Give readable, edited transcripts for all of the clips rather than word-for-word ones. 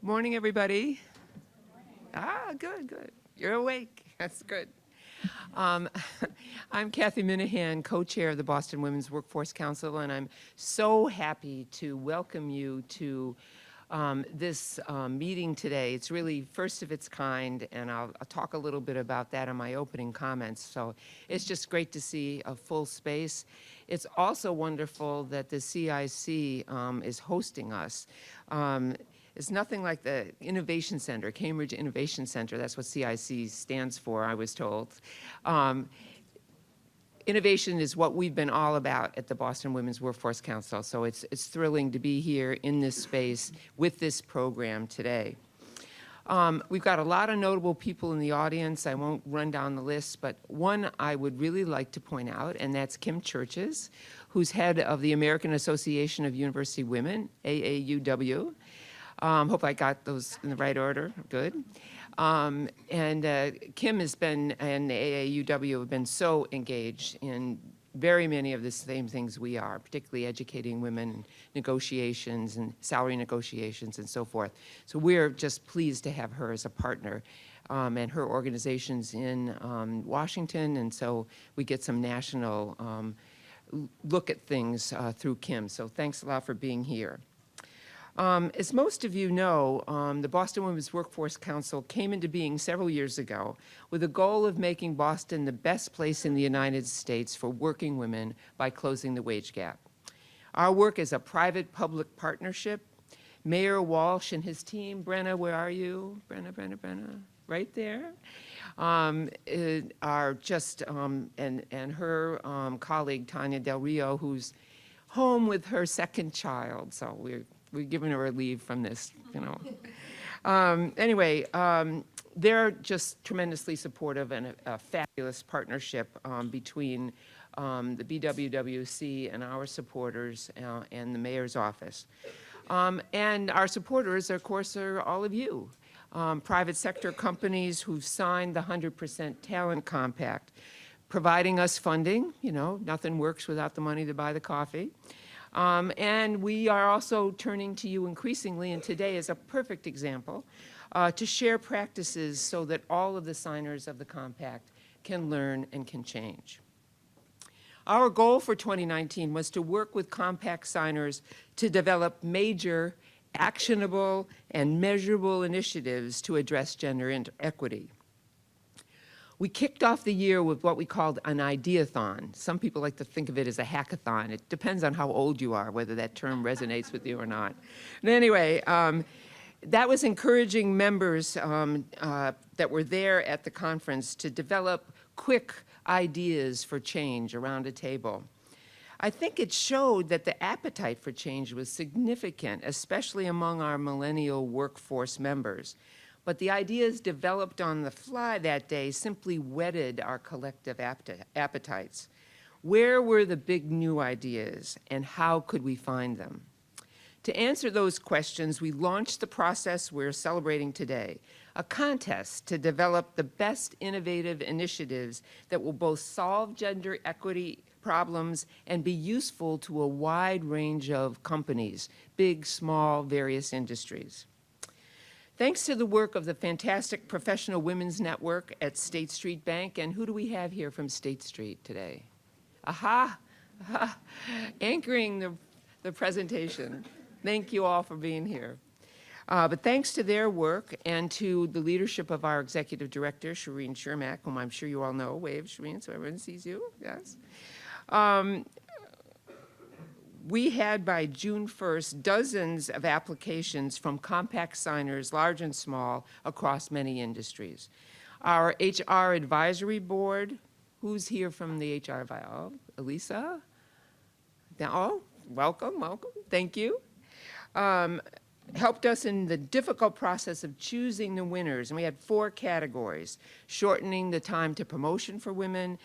Morning, everybody. Good, good. You're awake. That's good. I'm Kathy Minahan, co-chair of the Boston Women's Workforce Council, and I'm so happy to welcome you to this meeting today. It's really first of its kind, and I'll talk a little bit about that in my opening comments. So it's just great to see a full space. It's also wonderful that the CIC is hosting us. It's nothing like the Innovation Center, Cambridge Innovation Center. That's what CIC stands for, I was told. Innovation is what we've been all about at the Boston Women's Workforce Council, so it's thrilling to be here in this space with this program today. We've got a lot of notable people in the audience. I won't run down the list, but one I would really like to point out, and that's Kim Churches, who's head of the American Association of University Women, AAUW. Hope I got those in the right order. Good. Kim has been, and the AAUW have been so engaged in very many of the same things we are, particularly educating women, negotiations and salary negotiations and so forth. So we're just pleased to have her as a partner, and her organization's in Washington, and so we get some national look at things through Kim. So thanks a lot for being here. As most of you know, the Boston Women's Workforce Council came into being several years ago with a goal of making Boston the best place in the United States for working women by closing the wage gap. Our work is a private-public partnership. Mayor Walsh and his team, Brenna, where are you? Brenna, right there, are just, and her colleague, Tanya Del Rio, who's home with her second child, so we're giving her a leave from this, you know. Anyway, they're just tremendously supportive and a fabulous partnership between the BWWC and our supporters and the mayor's office. And our supporters, of course, are all of you. Private sector companies who've signed the 100% Talent Compact, providing us funding. You know, nothing works without the money to buy the coffee. And we are also turning to you increasingly, and today is a perfect example, to share practices so that all of the signers of the compact can learn and can change. Our goal for 2019 was to work with compact signers to develop major, actionable, and measurable initiatives to address gender equity. We kicked off the year with what we called an ideathon. Some people like to think of it as a hackathon. It depends on how old you are, whether that term resonates with you or not. But anyway, that was encouraging members that were there at the conference to develop quick ideas for change around a table. I think it showed that the appetite for change was significant, especially among our millennial workforce members. But the ideas developed on the fly that day simply whetted our collective appetites. Where were the big new ideas, and how could we find them? To answer those questions, we launched the process we're celebrating today, a contest to develop the best innovative initiatives that will both solve gender equity problems and be useful to a wide range of companies, big, small, various industries. Thanks to the work of the fantastic Professional Women's Network at State Street Bank, and who do we have here from State Street today? Aha, aha. Anchoring the presentation. Thank you all for being here. But thanks to their work and to the leadership of our executive director, Shireen Shermack, whom I'm sure you all know, wave Shireen so everyone sees you, yes. We had by June 1st dozens of applications from compact signers, large and small, across many industries. Our HR advisory board, who's here from the HR advisory? Oh, Elisa? Oh, welcome, welcome, thank you. Helped us in the difficult process of choosing the winners, and we had 4 categories: shortening the time to promotion for women,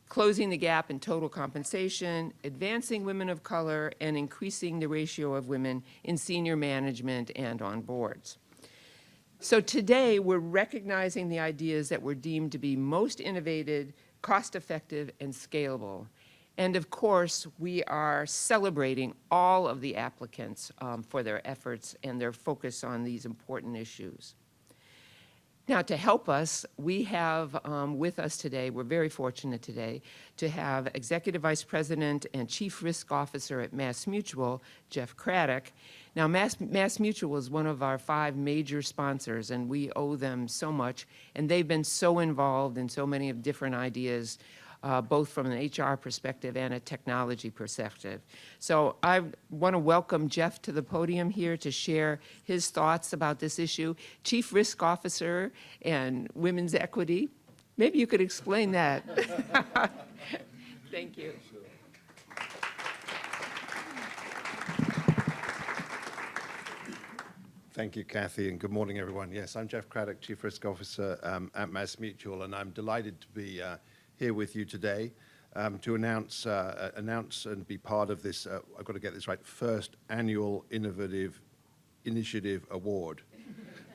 closing the gap in total compensation, advancing women of color, and increasing the ratio of women in senior management and on boards. So today, we're recognizing the ideas that were deemed to be most innovative, cost-effective, and scalable. And of course, we are celebrating all of the applicants for their efforts and their focus on these important issues. Now, to help us, we have with us today, we're very fortunate today, to have Executive Vice President and Chief Risk Officer at MassMutual, Geoff Craddock. Now, MassMutual is one of our 5 major sponsors, and we owe them so much, and they've been so involved in so many of different ideas, both from an HR perspective and a technology perspective. So I want to welcome Geoff to the podium here to share his thoughts about this issue. Chief Risk Officer and Women's Equity. Maybe you could explain that. Thank you. Thank you, Kathy, and good morning, everyone. Yes, I'm Geoff Craddock, Chief Risk Officer at MassMutual, and I'm delighted to be here with you today to announce and be part of this, I've got to get this right, first annual Innovative Initiative Award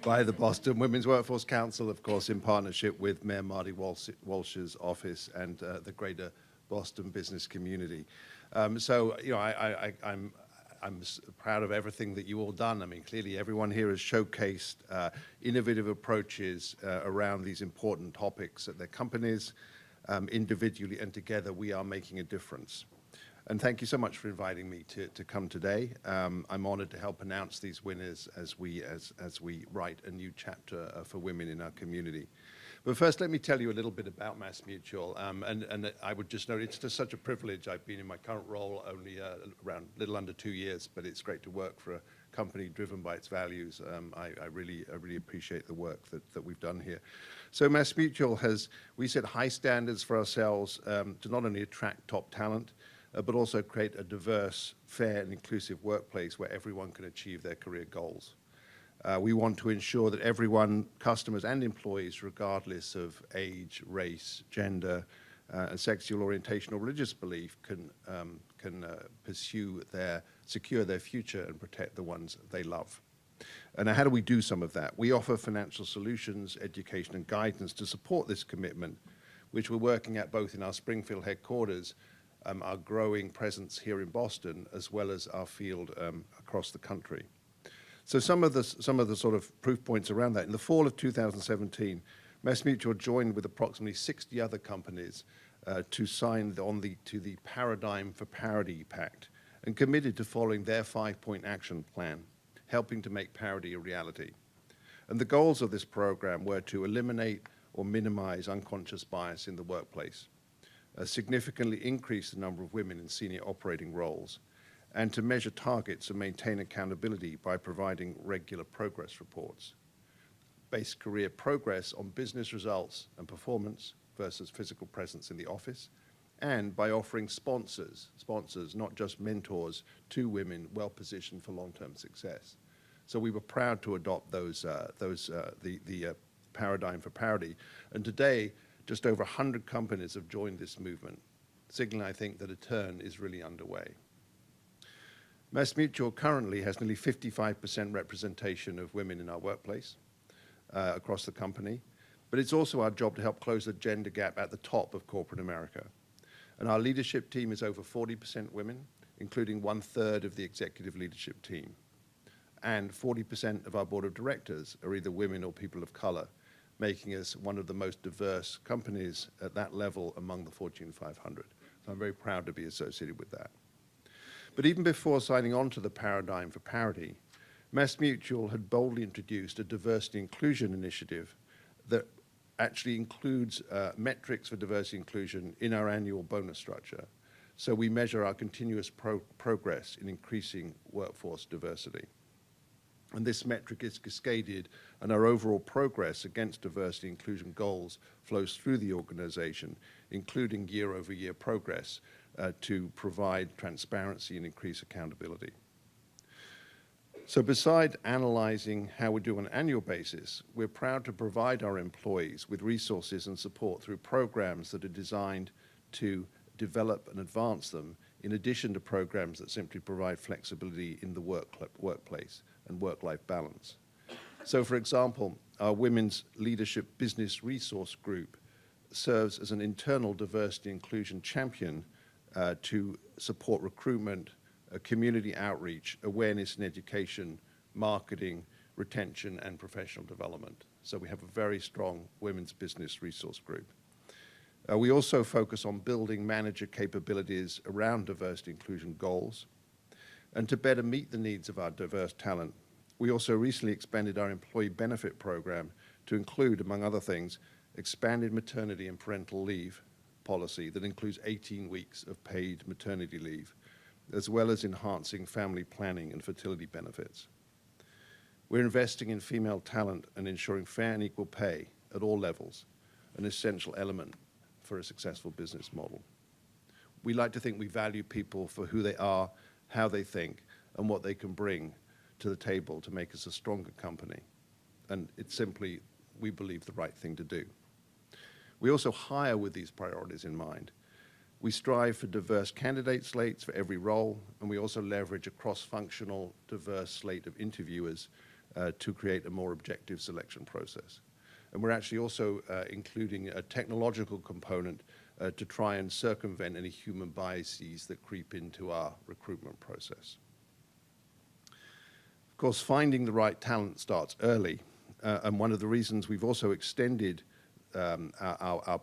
by the Boston Women's Workforce Council, of course, in partnership with Mayor Marty Walsh's office and the greater Boston business community. So, you know, I'm proud of everything that you all done. I mean, clearly everyone here has showcased innovative approaches around these important topics at their companies. Individually and together, we are making a difference. And thank you so much for inviting me to come today. I'm honored to help announce these winners as we write a new chapter for women in our community. But first, let me tell you a little bit about MassMutual. And I would just note, it's just such a privilege. I've been in my current role only around a little under 2 years, but it's great to work for a company driven by its values. I really appreciate the work that we've done here. So MassMutual we set high standards for ourselves to not only attract top talent, but also create a diverse, fair, and inclusive workplace where everyone can achieve their career goals. We want to ensure that everyone, customers and employees, regardless of age, race, gender, sexual orientation or religious belief, can secure their future and protect the ones they love. And how do we do some of that? We offer financial solutions, education, and guidance to support this commitment, which we're working at both in our Springfield headquarters, our growing presence here in Boston, as well as our field across the country. So some of the sort of proof points around that. In the fall of 2017, MassMutual joined with approximately 60 other companies to sign to the Paradigm for Parity Pact and committed to following their 5-point action plan, helping to make parity a reality. And the goals of this program were to eliminate or minimize unconscious bias in the workplace, significantly increase the number of women in senior operating roles, and to measure targets and maintain accountability by providing regular progress reports, base career progress on business results and performance versus physical presence in the office, and by offering sponsors, not just mentors, to women well-positioned for long-term success. So we were proud to adopt the Paradigm for Parity. And today, just over 100 companies have joined this movement, signaling, I think, that a turn is really underway. MassMutual currently has nearly 55% representation of women in our workplace across the company, but it's also our job to help close the gender gap at the top of corporate America. And our leadership team is over 40% women, including 1/3 of the executive leadership team. And 40% of our board of directors are either women or people of color, making us one of the most diverse companies at that level among the Fortune 500. So I'm very proud to be associated with that. But even before signing on to the Paradigm for Parity, MassMutual had boldly introduced a diversity inclusion initiative that actually includes metrics for diversity inclusion in our annual bonus structure. So we measure our continuous progress in increasing workforce diversity. And this metric is cascaded, and our overall progress against diversity inclusion goals flows through the organization, including year-over-year progress to provide transparency and increase accountability. So beside analyzing how we do on an annual basis, we're proud to provide our employees with resources and support through programs that are designed to develop and advance them, in addition to programs that simply provide flexibility in the workplace and work-life balance. So for example, our Women's Leadership Business Resource Group serves as an internal diversity inclusion champion to support recruitment, community outreach, awareness and education, marketing, retention, and professional development. So we have a very strong women's business resource group. We also focus on building manager capabilities around diversity inclusion goals. And to better meet the needs of our diverse talent, we also recently expanded our employee benefit program to include, among other things, expanded maternity and parental leave policy that includes 18 weeks of paid maternity leave, as well as enhancing family planning and fertility benefits. We're investing in female talent and ensuring fair and equal pay at all levels, an essential element for a successful business model. We like to think we value people for who they are, how they think, and what they can bring to the table to make us a stronger company. And it's simply, we believe, the right thing to do. We also hire with these priorities in mind. We strive for diverse candidate slates for every role, and we also leverage a cross-functional, diverse slate of interviewers to create a more objective selection process. And we're actually also including a technological component to try and circumvent any human biases that creep into our recruitment process. Of course, finding the right talent starts early, and one of the reasons we've also extended our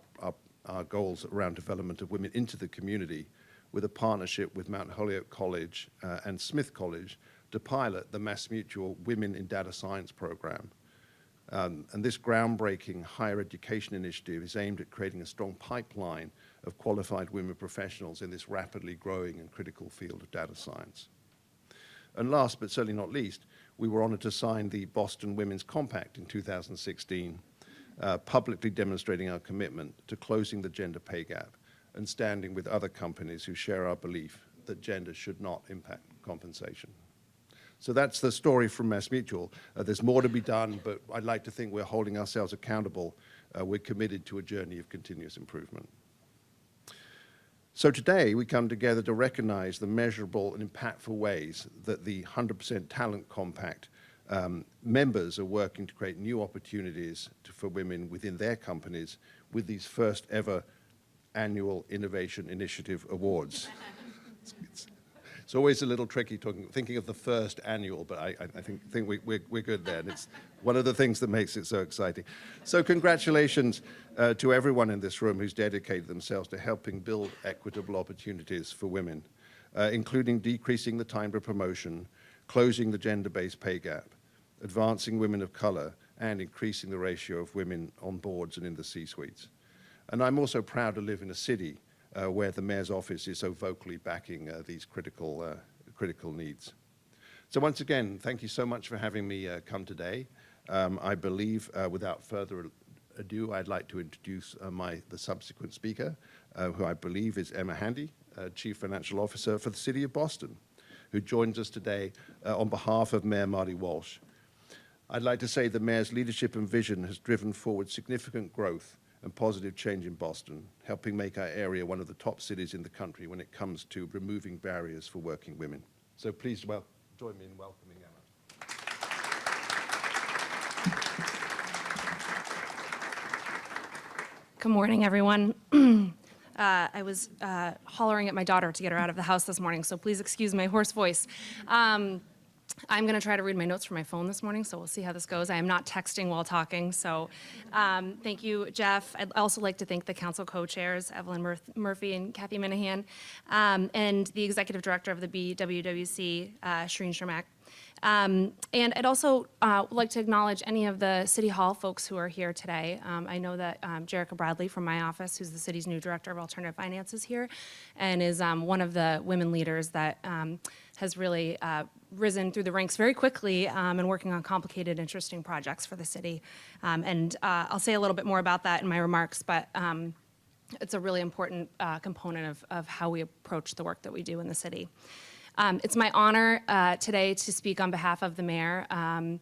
goals around development of women into the community with a partnership with Mount Holyoke College and Smith College to pilot the MassMutual Women in Data Science program. And this groundbreaking higher education initiative is aimed at creating a strong pipeline of qualified women professionals in this rapidly growing and critical field of data science. And last, but certainly not least, we were honored to sign the Boston Women's Compact in 2016, publicly demonstrating our commitment to closing the gender pay gap and standing with other companies who share our belief that gender should not impact compensation. So that's the story from MassMutual. There's more to be done, but I'd like to think we're holding ourselves accountable. We're committed to a journey of continuous improvement. So today, we come together to recognize the measurable and impactful ways that the 100% Talent Compact members are working to create new opportunities for women within their companies with these first ever annual Innovation Initiative Awards. It's always a little tricky thinking of the first annual, but I think we're good there. And it's one of the things that makes it so exciting. So congratulations to everyone in this room who's dedicated themselves to helping build equitable opportunities for women, including decreasing the time to promotion, closing the gender-based pay gap, advancing women of color, and increasing the ratio of women on boards and in the C-suites. And I'm also proud to live in a city where the mayor's office is so vocally backing these critical needs. So once again, thank you so much for having me come today. I believe, without further ado, I'd like to introduce the subsequent speaker, who I believe is Emma Handy, Chief Financial Officer for the City of Boston, who joins us today on behalf of Mayor Marty Walsh. I'd like to say the mayor's leadership and vision has driven forward significant growth and positive change in Boston, helping make our area one of the top cities in the country when it comes to removing barriers for working women. So please join me in welcoming Emma. Good morning, everyone. I was hollering at my daughter to get her out of the house this morning, so please excuse my hoarse voice. I'm going to try to read my notes from my phone this morning, so we'll see how this goes. I am not texting while talking, so thank you, Geoff. I'd also like to thank the council co-chairs, Evelyn Murphy and Kathy Minahan, and the executive director of the BWWC, Shreen Sharmak. And I'd also like to acknowledge any of the City Hall folks who are here today. I know that Jerica Bradley from my office, who's the city's new director of alternative finance, is here and is one of the women leaders that has really risen through the ranks very quickly and working on complicated, interesting projects for the city. And I'll say a little bit more about that in my remarks, but it's a really important component of how we approach the work that we do in the city. It's my honor today to speak on behalf of the mayor, and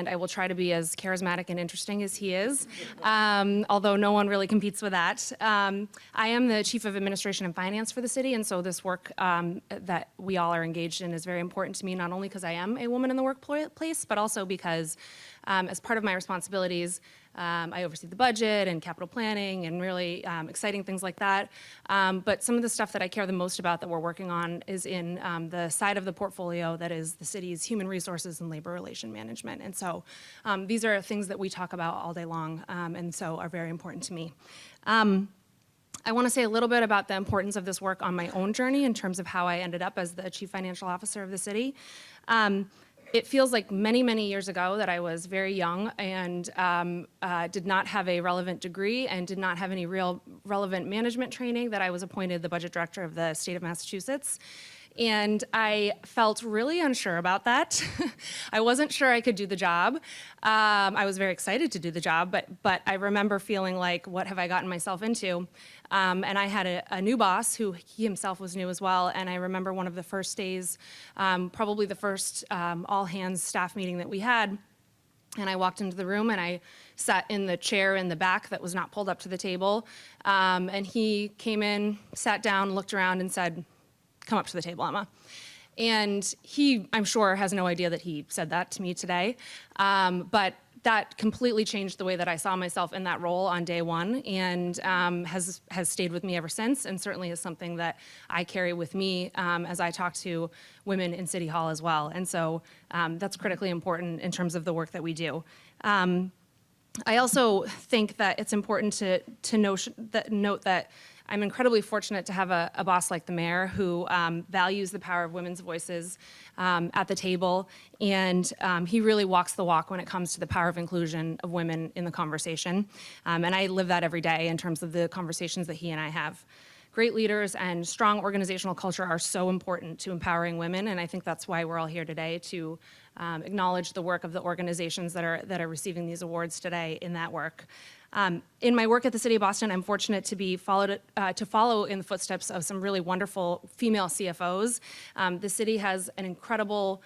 I will try to be as charismatic and interesting as he is, although no one really competes with that. I am the Chief of Administration and Finance for the city, and so this work that we all are engaged in is very important to me, not only because I am a woman in the workplace, but also because as part of my responsibilities, I oversee the budget and capital planning and really exciting things like that. But some of the stuff that I care the most about that we're working on is in the side of the portfolio that is the city's human resources and labor relation management. And so these are things that we talk about all day long, and so are very important to me. I want to say a little bit about the importance of this work on my own journey in terms of how I ended up as the Chief Financial Officer of the city. It feels like many, many years ago that I was very young and did not have a relevant degree and did not have any real relevant management training that I was appointed the budget director of the state of Massachusetts. And I felt really unsure about that. I wasn't sure I could do the job. I was very excited to do the job, but I remember feeling like, what have I gotten myself into? And I had a new boss who he himself was new as well. And I remember one of the first days, probably the first all-hands staff meeting that we had, and I walked into the room and I sat in the chair in the back that was not pulled up to the table. And he came in, sat down, looked around and said, "Come up to the table, Emma." And he, I'm sure, has no idea that he said that to me today. But that completely changed the way that I saw myself in that role on day one, and has stayed with me ever since, and certainly is something that I carry with me as I talk to women in City Hall as well. And so that's critically important in terms of the work that we do. I also think that it's important to note that I'm incredibly fortunate to have a boss like the mayor who values the power of women's voices at the table, and he really walks the walk when it comes to the power of inclusion of women in the conversation. And I live that every day in terms of the conversations that he and I have. Great leaders and strong organizational culture are so important to empowering women, and I think that's why we're all here today, to acknowledge the work of the organizations that are receiving these awards today in that work. In my work at the City of Boston, I'm fortunate to follow in the footsteps of some really wonderful female CFOs. The city has an incredible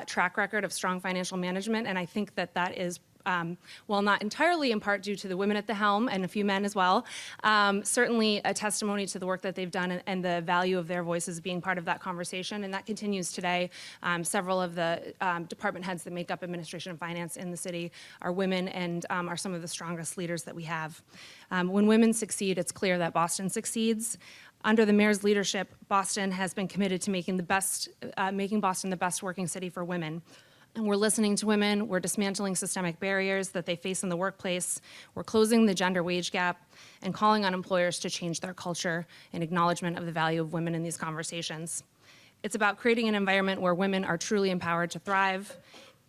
track record of strong financial management, and I think that is, while not entirely in part due to the women at the helm and a few men as well, certainly a testimony to the work that they've done and the value of their voices being part of that conversation, and that continues today. Several of the department heads that make up administration and finance in the city are women and are some of the strongest leaders that we have. When women succeed, it's clear that Boston succeeds. Under the mayor's leadership, Boston has been committed to making Boston the best working city for women. And we're listening to women, we're dismantling systemic barriers that they face in the workplace, we're closing the gender wage gap, and calling on employers to change their culture in acknowledgement of the value of women in these conversations. It's about creating an environment where women are truly empowered to thrive.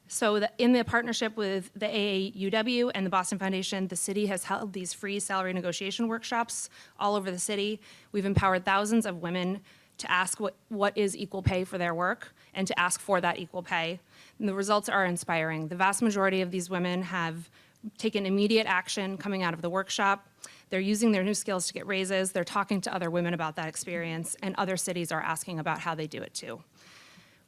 So in the partnership with the AAUW and the Boston Foundation, the city has held these free salary negotiation workshops all over the city. We've empowered thousands of women to ask what is equal pay for their work and to ask for that equal pay. And the results are inspiring. The vast majority of these women have taken immediate action coming out of the workshop. They're using their new skills to get raises. They're talking to other women about that experience, and other cities are asking about how they do it too.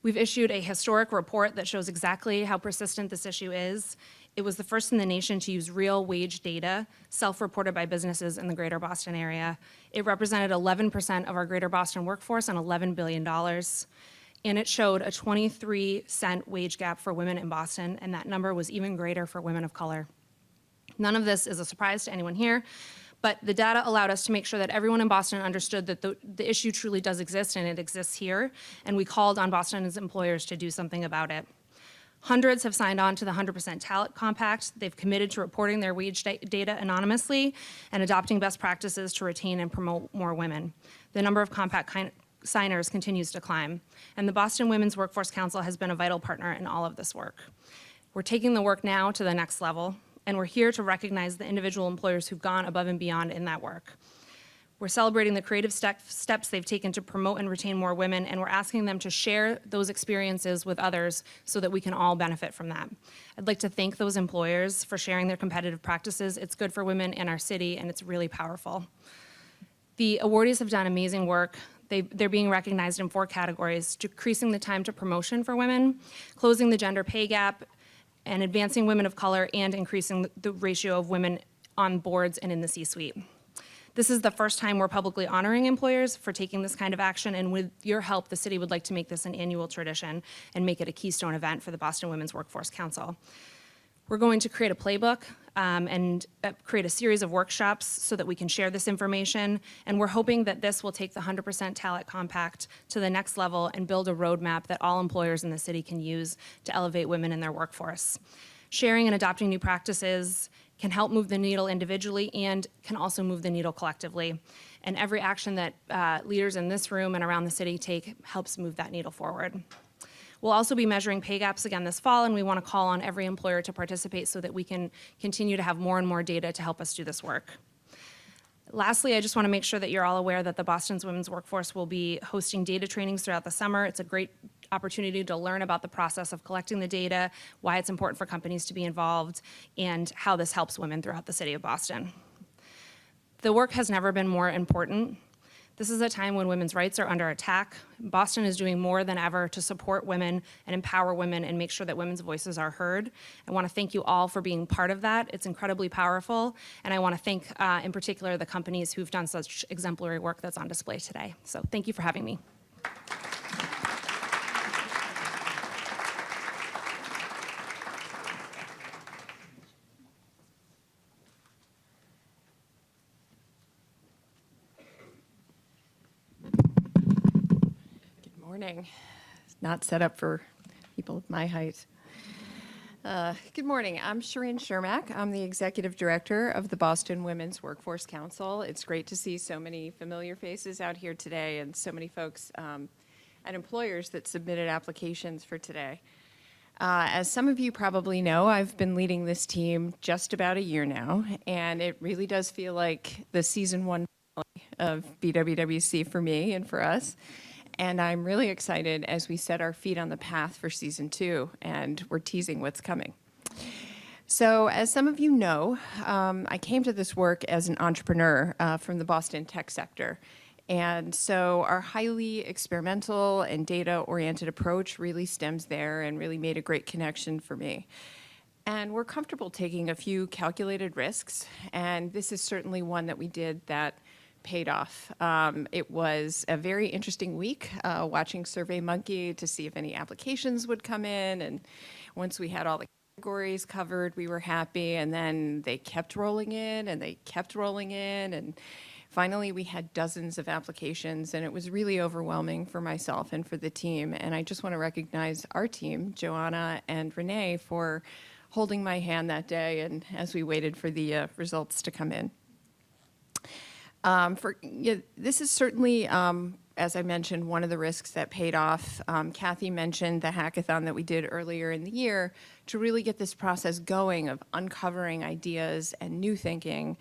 We've issued a historic report that shows exactly how persistent this issue is. It was the first in the nation to use real wage data, self-reported by businesses in the greater Boston area. It represented 11% of our greater Boston workforce and $11 billion. And it showed a 23-cent wage gap for women in Boston, and that number was even greater for women of color. None of this is a surprise to anyone here, but the data allowed us to make sure that everyone in Boston understood that the issue truly does exist, and it exists here, and we called on Boston's employers to do something about it. Hundreds have signed on to the 100% Talent Compact. They've committed to reporting their wage data anonymously and adopting best practices to retain and promote more women. The number of compact signers continues to climb, and the Boston Women's Workforce Council has been a vital partner in all of this work. We're taking the work now to the next level, and we're here to recognize the individual employers who've gone above and beyond in that work. We're celebrating the creative steps they've taken to promote and retain more women, and we're asking them to share those experiences with others so that we can all benefit from that. I'd like to thank those employers for sharing their competitive practices. It's good for women in our city, and it's really powerful. The awardees have done amazing work. They're being recognized in 4 categories: decreasing the time to promotion for women, closing the gender pay gap, and advancing women of color, and increasing the ratio of women on boards and in the C-suite. This is the first time we're publicly honoring employers for taking this kind of action, and with your help, the city would like to make this an annual tradition and make it a keystone event for the Boston Women's Workforce Council. We're going to create a playbook and create a series of workshops so that we can share this information. And we're hoping that this will take the 100% Talent Compact to the next level and build a roadmap that all employers in the city can use to elevate women in their workforce. Sharing and adopting new practices can help move the needle individually and can also move the needle collectively. And every action that leaders in this room and around the city take helps move that needle forward. We'll also be measuring pay gaps again this fall, and we want to call on every employer to participate so that we can continue to have more and more data to help us do this work. Lastly, I just want to make sure that you're all aware that the Boston's Women's Workforce will be hosting data trainings throughout the summer. It's a great opportunity to learn about the process of collecting the data, why it's important for companies to be involved, and how this helps women throughout the city of Boston. The work has never been more important. This is a time when women's rights are under attack. Boston is doing more than ever to support women and empower women and make sure that women's voices are heard. I want to thank you all for being part of that. It's incredibly powerful. And I want to thank, in particular, the companies who've done such exemplary work that's on display today. So thank you for having me. Morning. Not set up for people of my height. Good morning. I'm Shireen Shermack. I'm the Executive Director of the Boston Women's Workforce Council. It's great to see so many familiar faces out here today and so many folks and employers that submitted applications for today. As some of you probably know, I've been leading this team just about a year now, and it really does feel like the season one of BWWC for me and for us. And I'm really excited as we set our feet on the path for season 2, and we're teasing what's coming. So as some of you know, I came to this work as an entrepreneur from the Boston tech sector. And so our highly experimental and data-oriented approach really stems there and really made a great connection for me. And we're comfortable taking a few calculated risks, and this is certainly one that we did that paid off. It was a very interesting week watching SurveyMonkey to see if any applications would come in. And once we had all the categories covered, we were happy. And then they kept rolling in and they kept rolling in. And finally, we had dozens of applications. And it was really overwhelming for myself and for the team. And I just want to recognize our team, Joanna and Renee, for holding my hand that day and as we waited for the results to come in. This is certainly, as I mentioned, one of the risks that paid off. Kathy mentioned the hackathon that we did earlier in the year to really get this process going of uncovering ideas and new thinking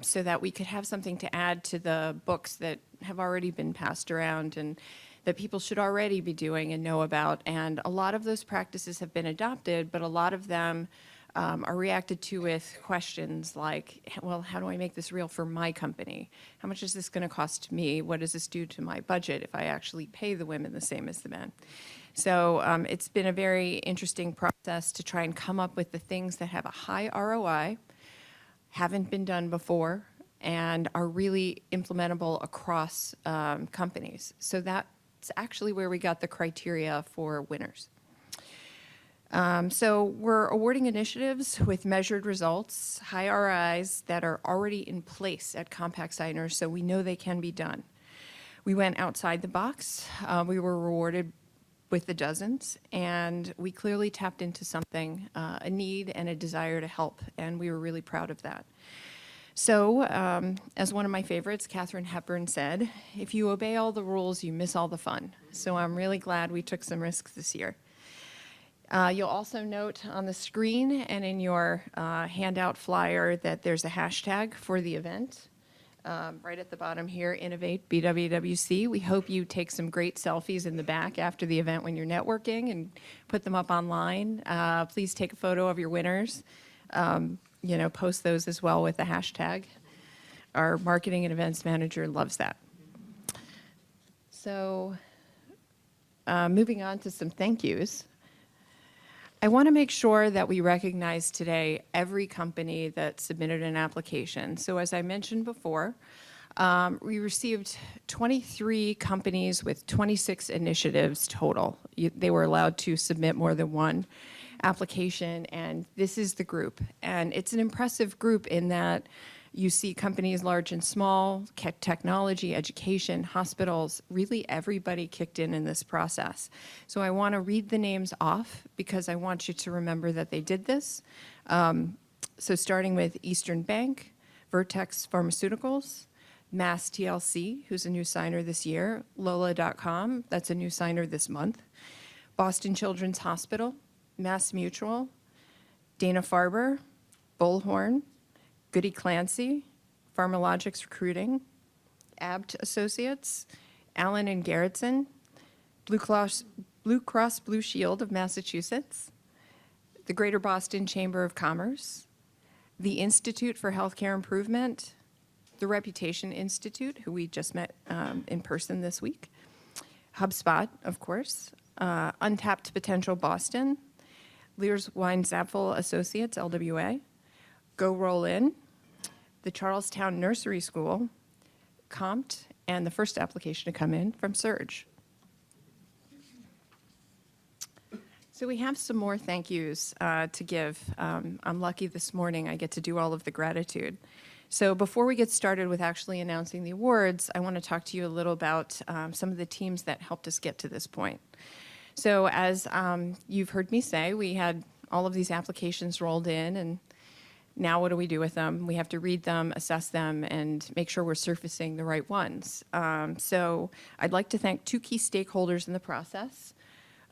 so that we could have something to add to the books that have already been passed around and that people should already be doing and know about. And a lot of those practices have been adopted, but a lot of them are reacted to with questions like, well, how do I make this real for my company? How much is this going to cost me? What does this do to my budget if I actually pay the women the same as the men? So it's been a very interesting process to try and come up with the things that have a high ROI, haven't been done before, and are really implementable across companies. So that's actually where we got the criteria for winners. So we're awarding initiatives with measured results, high ROIs that are already in place at compact signers, so we know they can be done. We went outside the box. We were rewarded with the dozens, and we clearly tapped into something, a need and a desire to help, and we were really proud of that. So, as one of my favorites, Katharine Hepburn said, if you obey all the rules, you miss all the fun. So I'm really glad we took some risks this year. You'll also note on the screen and in your handout flyer that there's a hashtag for the event. Right at the bottom here, Innovate BWWC. We hope you take some great selfies in the back after the event when you're networking and put them up online. Please take a photo of your winners. Post those as well with the hashtag. Our marketing and events manager loves that. So moving on to some thank yous. I want to make sure that we recognize today every company that submitted an application. So as I mentioned before, we received 23 companies with 26 initiatives total. They were allowed to submit more than one. application, and this is the group. And it's an impressive group in that you see companies large and small, technology, education, hospitals, really everybody kicked in this process. So I want to read the names off because I want you to remember that they did this. So starting with Eastern Bank, Vertex Pharmaceuticals, Mass TLC, who's a new signer this year, Lola.com, that's a new signer this month, Boston Children's Hospital, MassMutual, Dana-Farber, Bullhorn, Goody Clancy, Pharmalogics Recruiting, Abt Associates, Allen and Garrettson, Blue Cross Blue Shield of Massachusetts, the Greater Boston Chamber of Commerce, the Institute for Healthcare Improvement, the Reputation Institute, who we just met in person this week, HubSpot, of course, Untapped Potential Boston, Lears Wine Zapfel Associates, LWA, Go Roll In, the Charlestown Nursery School, Compt, and the first application to come in from Surge. So we have some more thank yous to give. I'm lucky this morning I get to do all of the gratitude. So before we get started with actually announcing the awards, I want to talk to you a little about some of the teams that helped us get to this point. So as you've heard me say, we had all of these applications rolled in, and now what do we do with them? We have to read them, assess them, and make sure we're surfacing the right ones. So I'd like to thank two key stakeholders in the process.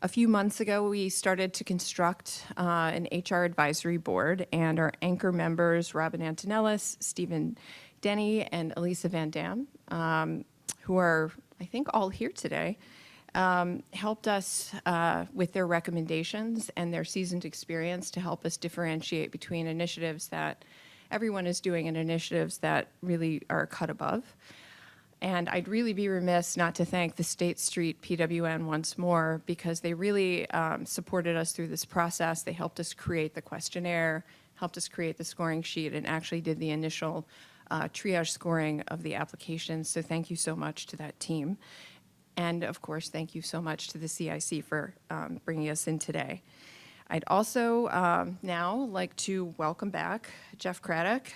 A few months ago, we started to construct an HR advisory board, and our anchor members, Robin Antonellis, Stephen Denny, and Elisa Van Dam, who are, I think, all here today, helped us with their recommendations and their seasoned experience to help us differentiate between initiatives that everyone is doing and initiatives that really are cut above. And I'd really be remiss not to thank the State Street PWN once more, because they really supported us through this process. They helped us create the questionnaire, helped us create the scoring sheet, and actually did the initial triage scoring of the applications. So thank you so much to that team. And of course, thank you so much to the CIC for bringing us in today. I'd also now like to welcome back Geoff Craddock,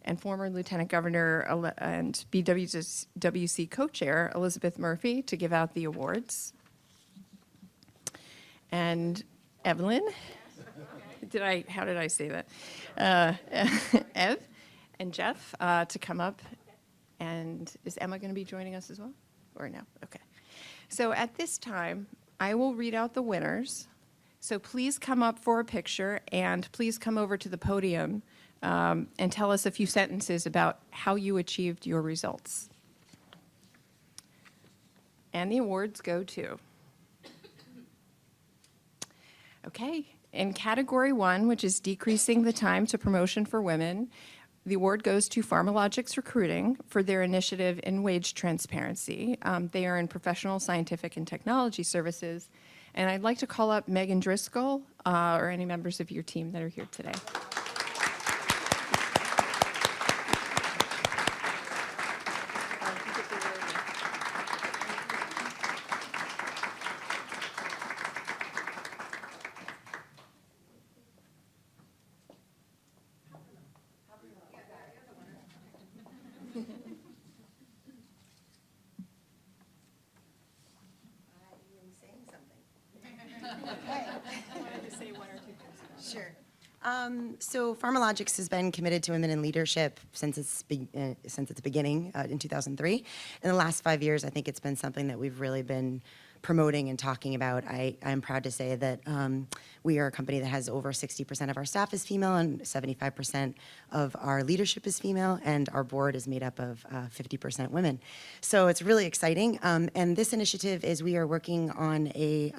and former Lieutenant Governor and BWC co-chair Elizabeth Murphy to give out the awards. And Evelyn, how did I say that? Ev and Geoff to come up. And is Emma going to be joining us as well? Or no? Okay. So at this time, I will read out the winners. So please come up for a picture, and please come over to the podium and tell us a few sentences about how you achieved your results. And the awards go to. Okay, in category 1, which is decreasing the time to promotion for women, the award goes to Pharmalogics Recruiting for their initiative in wage transparency. They are in professional, scientific, and technology services. And I'd like to call up Megan Driscoll or any members of your team that are here today. Sure. So Pharmalogics has been committed to women in leadership since its beginning in 2003. In the last 5 years, I think it's been something that we've really been promoting and talking about. I'm proud to say that we are a company that has over 60% of our staff is female and 75% of our leadership is female, and our board is made up of 50% women. So it's really exciting. And this initiative is we are working on a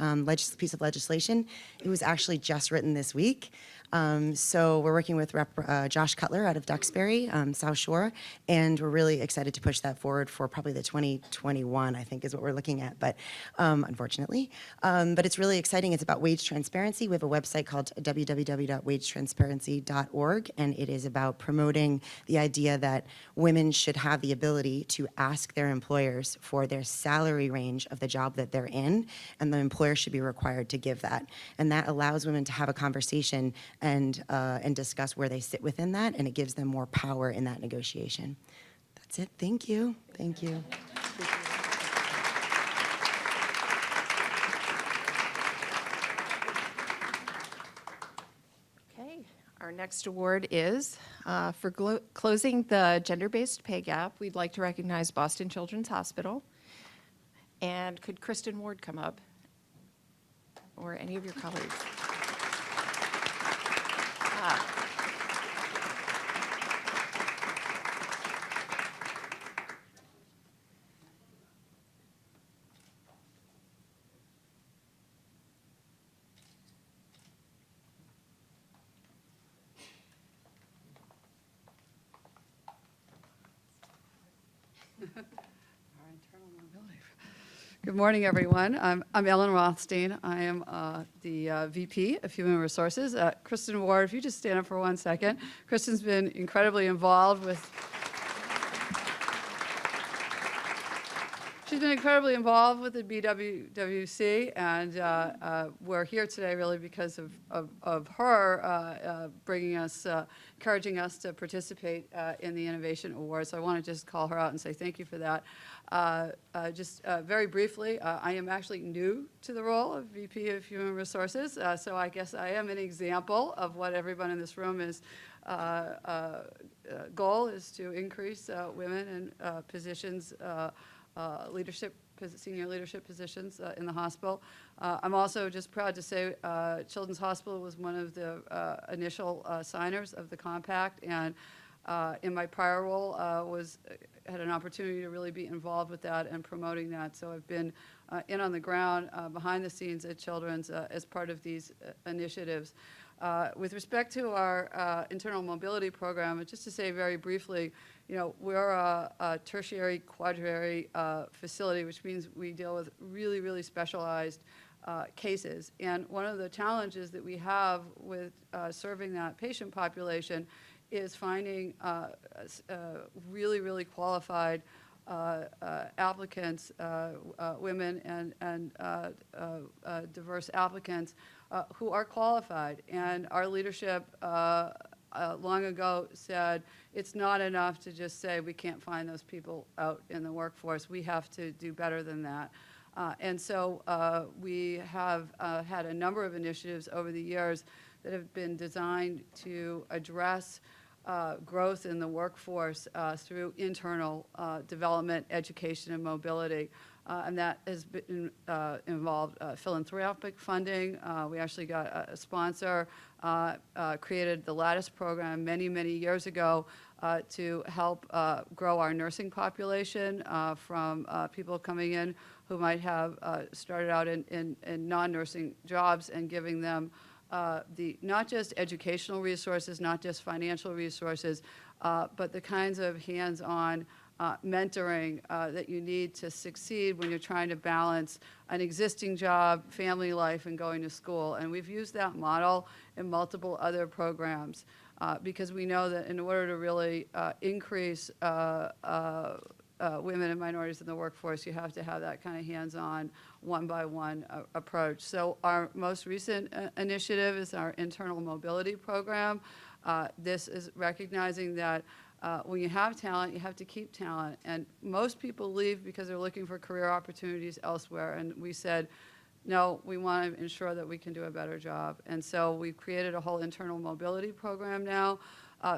piece of legislation. It was actually just written this week. So we're working with Josh Cutler out of Duxbury, South Shore, and we're really excited to push that forward for probably the 2021, I think is what we're looking at, but unfortunately. But it's really exciting. It's about wage transparency. We have a website called www.wagetransparency.org, and it is about promoting the idea that women should have the ability to ask their employers for their salary range of the job that they're in, and the employer should be required to give that. And that allows women to have a conversation and discuss where they sit within that, and it gives them more power in that negotiation. That's it. Thank you. Thank you. Okay, our next award is for closing the gender-based pay gap. We'd like to recognize Boston Children's Hospital. And could Kristen Ward come up? Or any of your colleagues? Good morning, everyone. I'm Ellen Rothstein. I am the VP of Human Resources. Kristen Ward, if you just stand up for 1 second. Kristen's been incredibly involved with She's been incredibly involved with the BWWC, and we're here today really because of her bringing us, encouraging us to participate in the Innovation Awards. So I want to just call her out and say thank you for that. Just very briefly, I am actually new to the role of VP of Human Resources, so I guess I am an example of what everyone in this room is goal is to increase women in positions, senior leadership positions in the hospital. I'm also just proud to say Children's Hospital was one of the initial signers of the compact, and in my prior role had an opportunity to really be involved with that and promoting that. So I've been in on the ground behind the scenes at Children's as part of these initiatives. With respect to our internal mobility program, just to say very briefly, you know, we're a tertiary, quaternary facility, which means we deal with really, really specialized cases. And one of the challenges that we have with serving that patient population is finding really, really qualified applicants, women and diverse applicants who are qualified. And our leadership long ago said it's not enough to just say we can't find those people out in the workforce. We have to do better than that. And so we have had a number of initiatives over the years that have been designed to address growth in the workforce through internal development, education, and mobility. And that has been involved philanthropic funding. We actually got a sponsor, created the Lattice program many, many years ago to help grow our nursing population from people coming in who might have started out in non-nursing jobs, and giving them not just educational resources, not just financial resources, but the kinds of hands-on mentoring that you need to succeed when you're trying to balance an existing job, family life, and going to school. And we've used that model in multiple other programs because we know that in order to really increase women and minorities in the workforce, you have to have that kind of hands-on, one-by-one approach. So our most recent initiative is our internal mobility program. This is recognizing that when you have talent, you have to keep talent. And most people leave because they're looking for career opportunities elsewhere. And we said, no, we want to ensure that we can do a better job. And so we've created a whole internal mobility program now.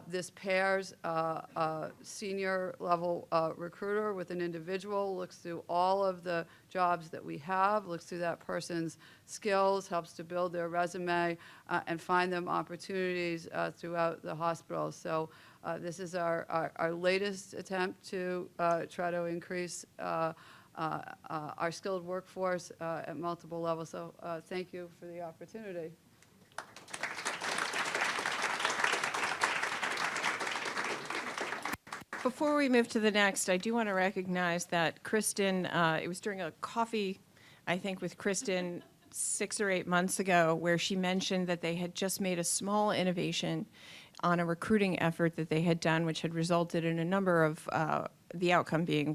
This pairs a senior level recruiter with an individual, looks through all of the jobs that we have, looks through that person's skills, helps to build their resume, and find them opportunities throughout the hospital. So this is our latest attempt to try to increase our skilled workforce at multiple levels. So thank you for the opportunity. Before we move to the next, I do want to recognize that Kristen, it was during a coffee, I think, with Kristen 6 or 8 months ago, where she mentioned that they had just made a small innovation on a recruiting effort that they had done, which had resulted in a number of, the outcome being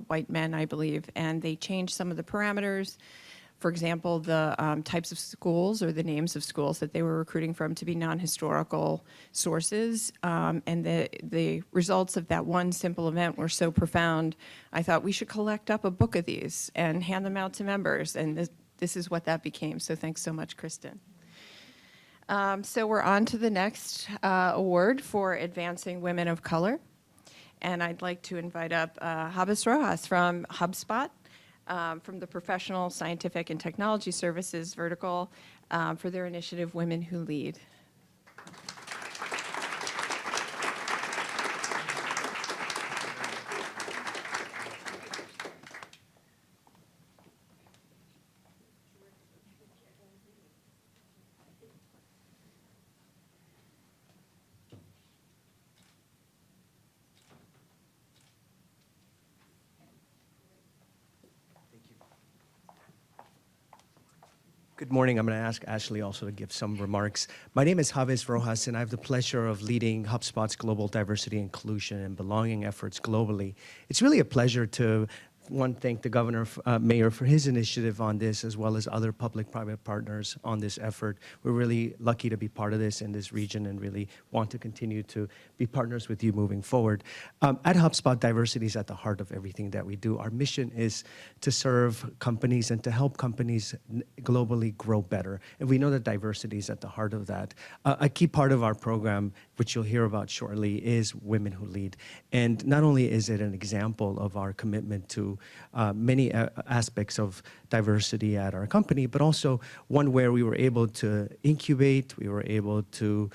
white men, I believe, and they changed some of the parameters. For example, the types of schools or the names of schools that they were recruiting from to be non-historical sources. And the results of that one simple event were so profound, I thought we should collect up a book of these and hand them out to members. And this is what that became. So thanks so much, Kristen. So we're on to the next award for Advancing Women of Color. And I'd like to invite up Habas Rojas from HubSpot, from the Professional, Scientific, and Technology Services vertical for their initiative, Women Who Lead. Good morning. I'm going to ask Ashley also to give some remarks. My name is Habas Rojas, and I have the pleasure of leading HubSpot's global diversity, inclusion, and belonging efforts globally. It's really a pleasure to thank the governor, mayor, for his initiative on this, as well as other public-private partners on this effort. We're really lucky to be part of this in this region and really want to continue to be partners with you moving forward. At HubSpot, diversity is at the heart of everything that we do. Our mission is to serve companies and to help companies globally grow better. And we know that diversity is at the heart of that. A key part of our program, which you'll hear about shortly, is Women Who Lead. And not only is it an example of our commitment to many aspects of diversity at our company, but also one where we were able to incubate, we were able to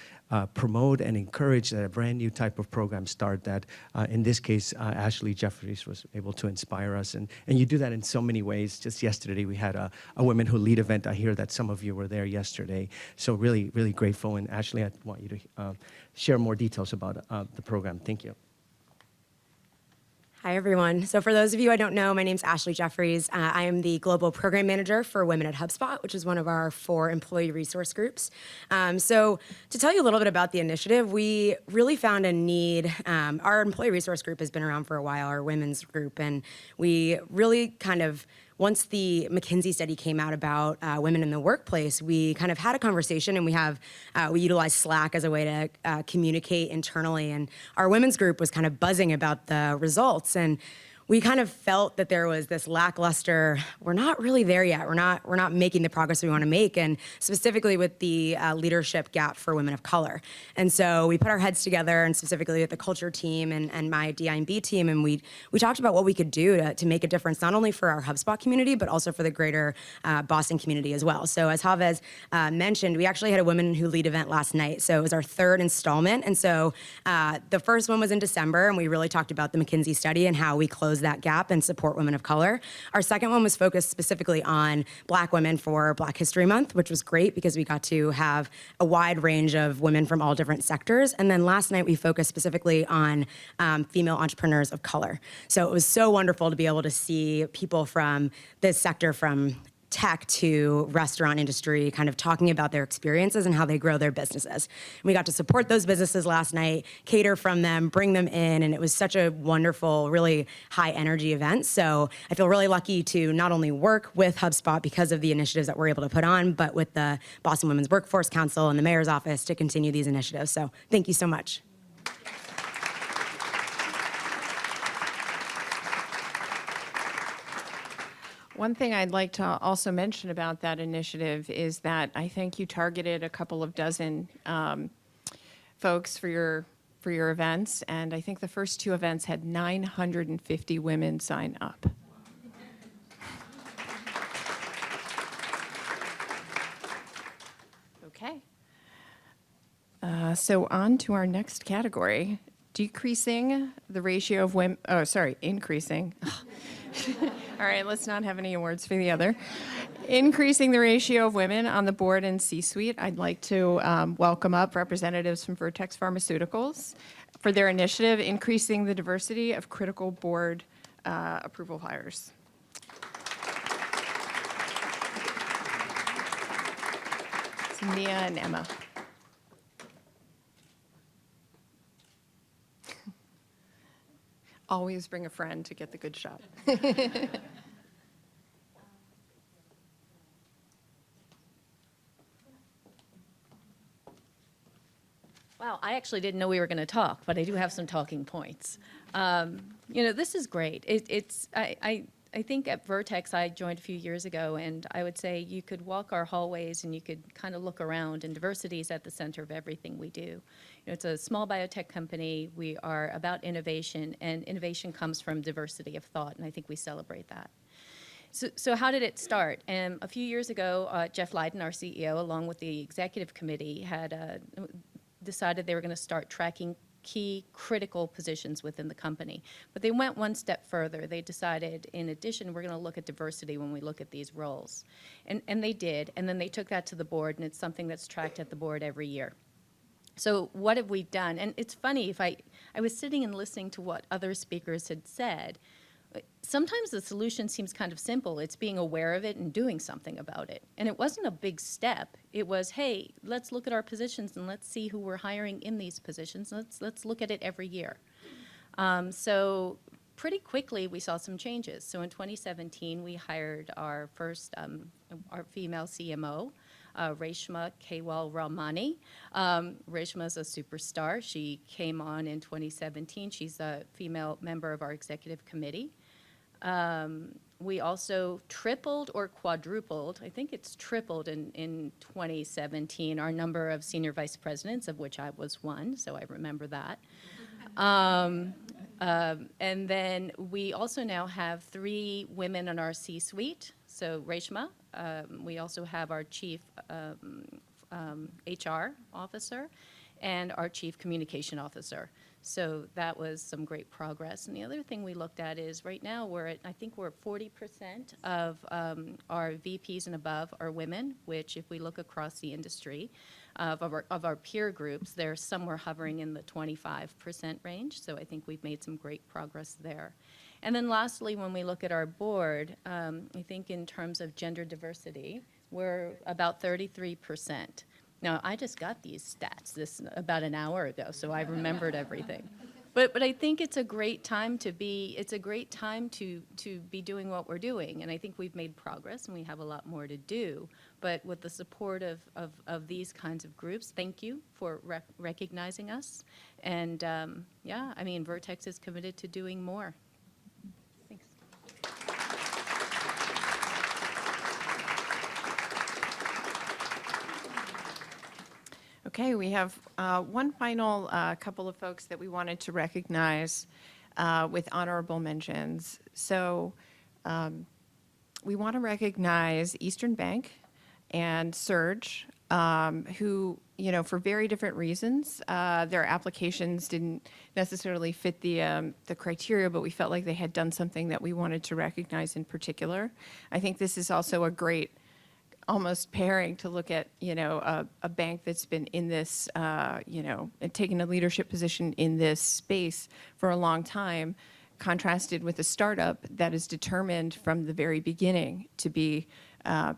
promote and encourage that a brand new type of program start that, in this case, Ashley Jeffries was able to inspire us. And you do that in so many ways. Just yesterday, we had a Women Who Lead event. I hear that some of you were there yesterday. So really, really grateful. And Ashley, I want you to share more details about the program. Thank you. Hi, everyone. So for those of you I don't know, my name's Ashley Jeffries. I am the Global Program Manager for Women at HubSpot, which is one of our 4 employee resource groups. So to tell you a little bit about the initiative, we really found a need. Our employee resource group has been around for a while, our women's group, and we really kind of, once the McKinsey study came out about women in the workplace, we kind of had a conversation, and we utilize Slack as a way to communicate internally. And our women's group was kind of buzzing about the results, and we kind of felt that there was this lackluster, we're not really there yet. We're not making the progress we want to make, and specifically with the leadership gap for women of color. And so we put our heads together, and specifically with the culture team and my DIMB team, and we talked about what we could do to make a difference, not only for our HubSpot community, but also for the greater Boston community as well. So as Chavez mentioned, we actually had a Women Who Lead event last night. So it was our 3rd installment. And so the first one was in December, and we really talked about the McKinsey study and how we closed that gap and support women of color. Our second one was focused specifically on Black women for Black History Month, which was great because we got to have a wide range of women from all different sectors. And then last night we focused specifically on female entrepreneurs of color. So it was so wonderful to be able to see people from this sector, from tech to restaurant industry, kind of talking about their experiences and how they grow their businesses. And we got to support those businesses last night, cater from them, bring them in, and it was such a wonderful, really high energy event. So I feel really lucky to not only work with HubSpot because of the initiatives that we're able to put on, but with the Boston Women's Workforce Council and the Mayor's Office to continue these initiatives. So thank you so much. One thing I'd like to also mention about that initiative is that I think you targeted a couple of dozen folks for your events, and I think the first 2 events had 950 women sign up. Okay. So on to our next category, increasing. All right, let's not have any awards for the other. Increasing the ratio of women on the board and C-suite. I'd like to welcome up representatives from Vertex Pharmaceuticals, for their initiative, Increasing the Diversity of Critical Board Approval Hires. It's Mia and Emma. Always bring a friend to get the good shot. Wow, I actually didn't know we were going to talk, but I do have some talking points. This is great. I think at Vertex, I joined a few years ago, and I would say you could walk our hallways and you could kind of look around, and diversity is at the center of everything we do. It's a small biotech company. We are about innovation, and innovation comes from diversity of thought, and I think we celebrate that. So how did it start? A few years ago, Geoff Leiden, our CEO, along with the executive committee, had decided they were going to start tracking key critical positions within the company. But they went one step further. They decided, in addition, we're going to look at diversity when we look at these roles. And they did, and then they took that to the board, and it's something that's tracked at the board every year. So what have we done? And it's funny, if I was sitting and listening to what other speakers had said. Sometimes the solution seems kind of simple. It's being aware of it and doing something about it. And it wasn't a big step. It was, hey, let's look at our positions and let's see who we're hiring in these positions. Let's look at it every year. So pretty quickly we saw some changes. So in 2017 we hired our first our female CMO, Reshma Kewal-Ramani. Reshma is a superstar. She came on in 2017. She's a female member of our executive committee. We also tripled or quadrupled, I think it's tripled in 2017, our number of senior vice presidents, of which I was one, so I remember that. And then we also now have 3 women in our C-suite. So Reshma, we also have our chief HR officer and our chief communication officer. So that was some great progress. And the other thing we looked at is right now I think we're at 40% of our VPs and above are women, which if we look across the industry of our peer groups, they're somewhere hovering in the 25% range. So I think we've made some great progress there. And then lastly, when we look at our board, I think in terms of gender diversity, we're about 33%. Now, I just got these stats about an hour ago, so I remembered everything. But I think it's a great time to be doing what we're doing, and I think we've made progress and we have a lot more to do. But with the support of these kinds of groups, thank you for recognizing us. And yeah, I mean, Vertex is committed to doing more. Thanks. Okay, we have one final couple of folks that we wanted to recognize with honorable mentions. So we want to recognize Eastern Bank and Surge, who, for very different reasons, their applications didn't necessarily fit the criteria, but we felt like they had done something that we wanted to recognize in particular. I think this is also a great almost pairing to look at, a bank that's been in this, and taken a leadership position in this space for a long time, contrasted with a startup that is determined from the very beginning to be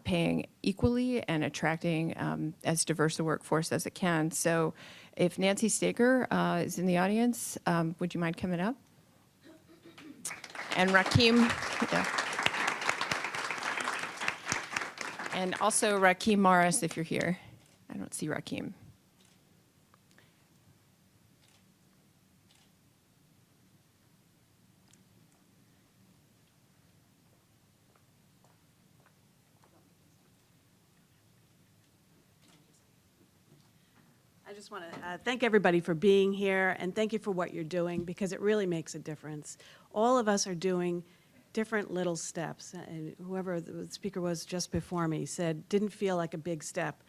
paying equally and attracting as diverse a workforce as it can. So if Nancy Staker is in the audience, would you mind coming up? And Rakim, yeah. And also Rakim Morris, if you're here. I don't see Rakim. I just want to thank everybody for being here, and thank you for what you're doing, because it really makes a difference. All of us are doing different little steps, and whoever the speaker was just before me said didn't feel like a big step.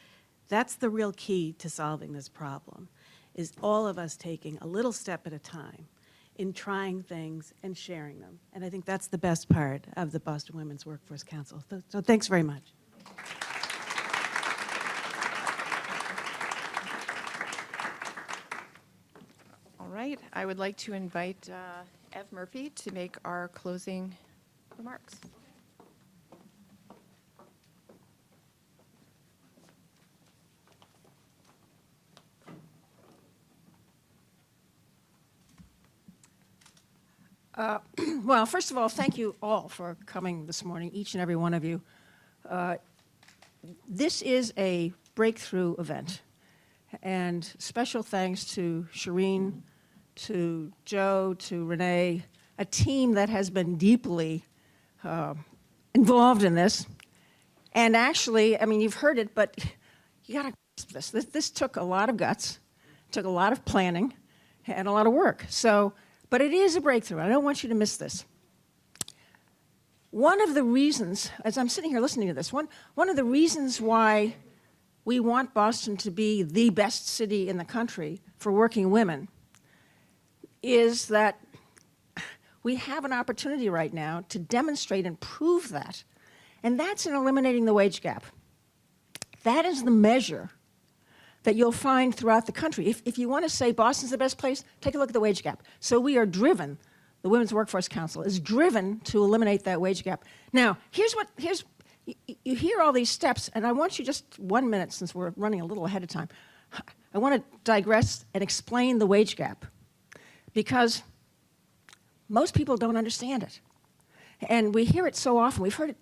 That's the real key to solving this problem, is all of us taking a little step at a time in trying things and sharing them. And I think that's the best part of the Boston Women's Workforce Council. So thanks very much. All right, I would like to invite Ev Murphy to make our closing remarks. Well, first of all, thank you all for coming this morning, each and every one of you. This is a breakthrough event, and special thanks to Shireen, to Joe, to Renee, a team that has been deeply involved in this. And actually, I mean, you've heard it, but you got to grasp this. This took a lot of guts, took a lot of planning, and a lot of work. But it is a breakthrough. I don't want you to miss this. One of the reasons, as I'm sitting here listening to this, one of the reasons why we want Boston to be the best city in the country for working women is that we have an opportunity right now to demonstrate and prove that. And that's in eliminating the wage gap. That is the measure that you'll find throughout the country. If you want to say Boston's the best place, take a look at the wage gap. So we are driven, the Women's Workforce Council is driven to eliminate that wage gap. Now, you hear all these steps, and I want you just 1 minute, since we're running a little ahead of time. I want to digress and explain the wage gap, because most people don't understand it. And we hear it so often. We've heard it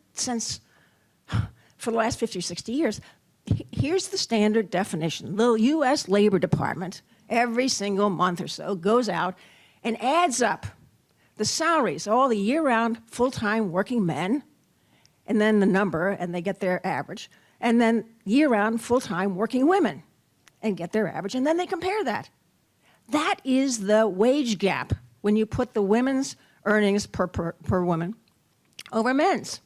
for the last 50 or 60 years. Here's the standard definition. The U.S. Labor Department, every single month or so, goes out and adds up the salaries, all the year-round, full-time working men, and then the number, and they get their average, and then year-round, full-time working women, and get their average, and then they compare that. That is the wage gap when you put the women's earnings per woman over men's.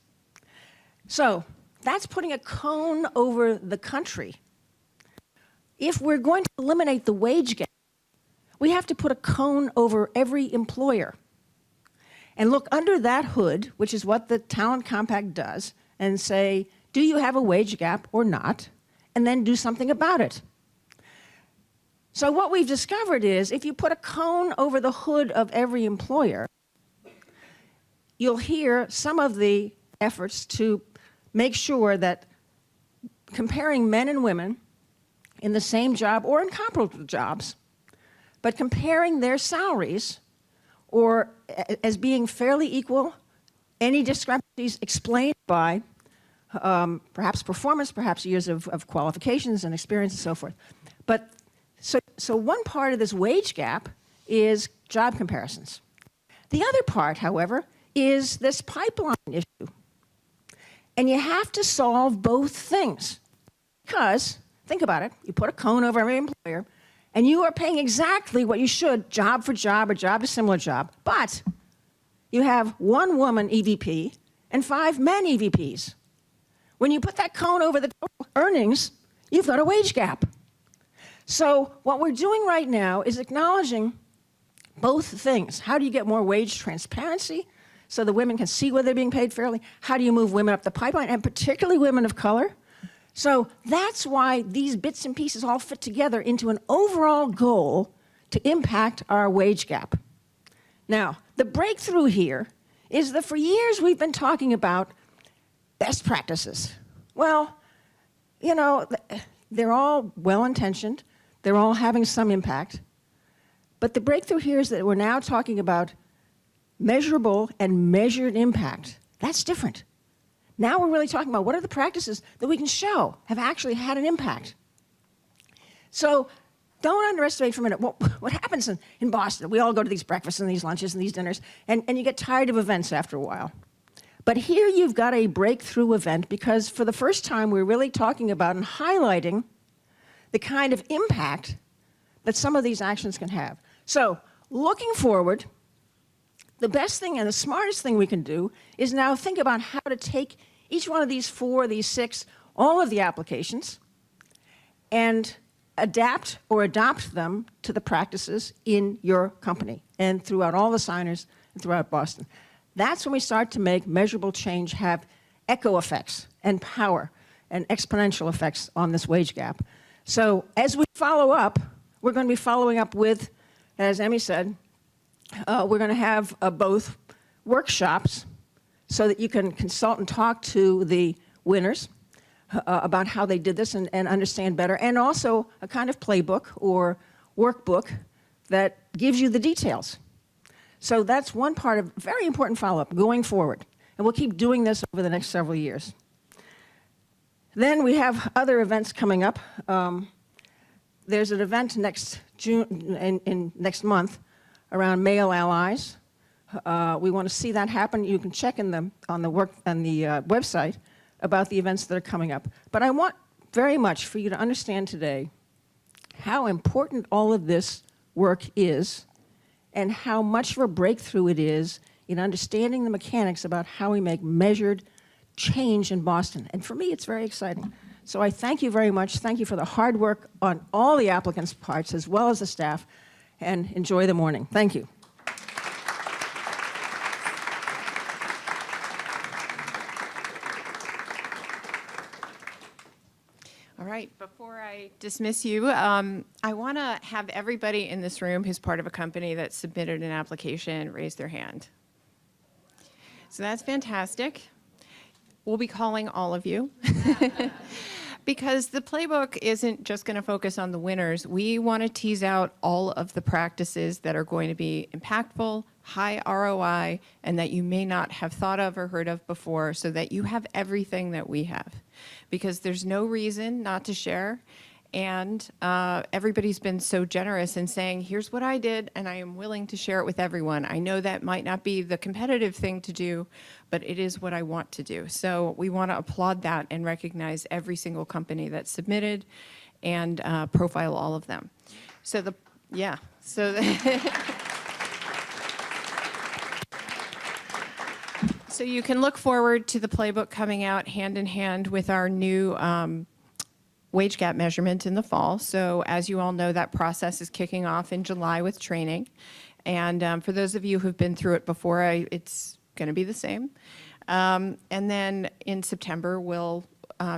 So that's putting a cone over the country. If we're going to eliminate the wage gap, we have to put a cone over every employer and look under that hood, which is what the Talent Compact does, and say, do you have a wage gap or not? And then do something about it. So what we've discovered is if you put a cone over the hood of every employer, you'll hear some of the efforts to make sure that comparing men and women in the same job or in comparable jobs, but comparing their salaries or as being fairly equal, any discrepancies explained by perhaps performance, perhaps years of qualifications and experience and so forth. But so one part of this wage gap is job comparisons. The other part, however, is this pipeline issue. And you have to solve both things. Because, think about it, you put a cone over every employer, and you are paying exactly what you should, job for job or job to similar job. But you have one woman EVP and 5 men EVPs. When you put that cone over the total earnings, you've got a wage gap. So what we're doing right now is acknowledging both things. How do you get more wage transparency so the women can see whether they're being paid fairly? How do you move women up the pipeline, and particularly women of color? So that's why these bits and pieces all fit together into an overall goal to impact our wage gap. Now, the breakthrough here is that for years we've been talking about best practices. Well, you know, they're all well-intentioned. They're all having some impact. But the breakthrough here is that we're now talking about measurable and measured impact. That's different. Now we're really talking about what are the practices that we can show have actually had an impact. So don't underestimate for a minute what happens in Boston. We all go to these breakfasts and these lunches and these dinners, and you get tired of events after a while. But here you've got a breakthrough event because for the first time we're really talking about and highlighting the kind of impact that some of these actions can have. So looking forward, the best thing and the smartest thing we can do is now think about how to take each one of these 4, these 6, all of the applications, and adapt or adopt them to the practices in your company and throughout all the signers and throughout Boston. That's when we start to make measurable change have echo effects and power and exponential effects on this wage gap. So as we follow up, we're going to be following up with as Emmy said, we're going to have both workshops so that you can consult and talk to the winners about how they did this and understand better, and also a kind of playbook or workbook that gives you the details. So that's one part of very important follow-up going forward. And we'll keep doing this over the next several years. Then we have other events coming up. There's an event next next month around male allies. We want to see that happen. You can check on the website about the events that are coming up. But I want very much for you to understand today how important all of this work is and how much of a breakthrough it is in understanding the mechanics about how we make measured change in Boston. And for me, it's very exciting. So I thank you very much. Thank you for the hard work on all the applicants' parts as well as the staff, and enjoy the morning. Thank you. All right, before I dismiss you, I want to have everybody in this room who's part of a company that submitted an application raise their hand. So that's fantastic. We'll be calling all of you. Because the playbook isn't just going to focus on the winners. We want to tease out all of the practices that are going to be impactful, high ROI, and that you may not have thought of or heard of before, so that you have everything that we have. Because there's no reason not to share. And everybody's been so generous in saying, here's what I did, and I am willing to share it with everyone. I know that might not be the competitive thing to do, but it is what I want to do. So we want to applaud that and recognize every single company that submitted and profile all of them. So so you can look forward to the playbook coming out hand in hand with our new wage gap measurement in the fall. So as you all know, that process is kicking off in July with training. And for those of you who've been through it before, it's going to be the same. And then in September, we'll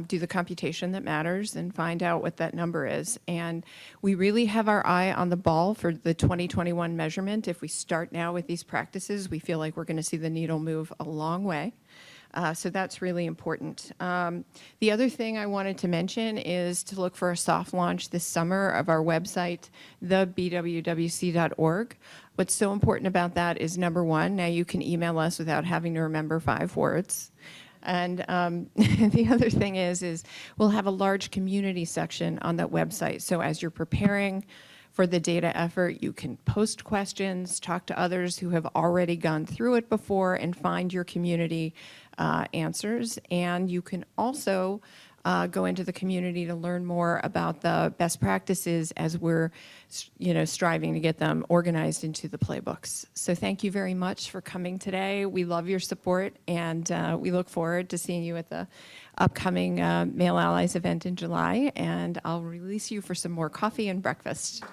do the computation that matters and find out what that number is. And we really have our eye on the ball for the 2021 measurement. If we start now with these practices, we feel like we're going to see the needle move a long way. So that's really important. The other thing I wanted to mention is to look for a soft launch this summer of our website, thebwwc.org. What's so important about that is, number one, now you can email us without having to remember 5 words. And the other thing is we'll have a large community section on that website. So as you're preparing for the data effort, you can post questions, talk to others who have already gone through it before, and find your community answers. And you can also go into the community to learn more about the best practices as we're, striving to get them organized into the playbooks. So thank you very much for coming today. We love your support, and we look forward to seeing you at the upcoming Male Allies event in July. And I'll release you for some more coffee and breakfast.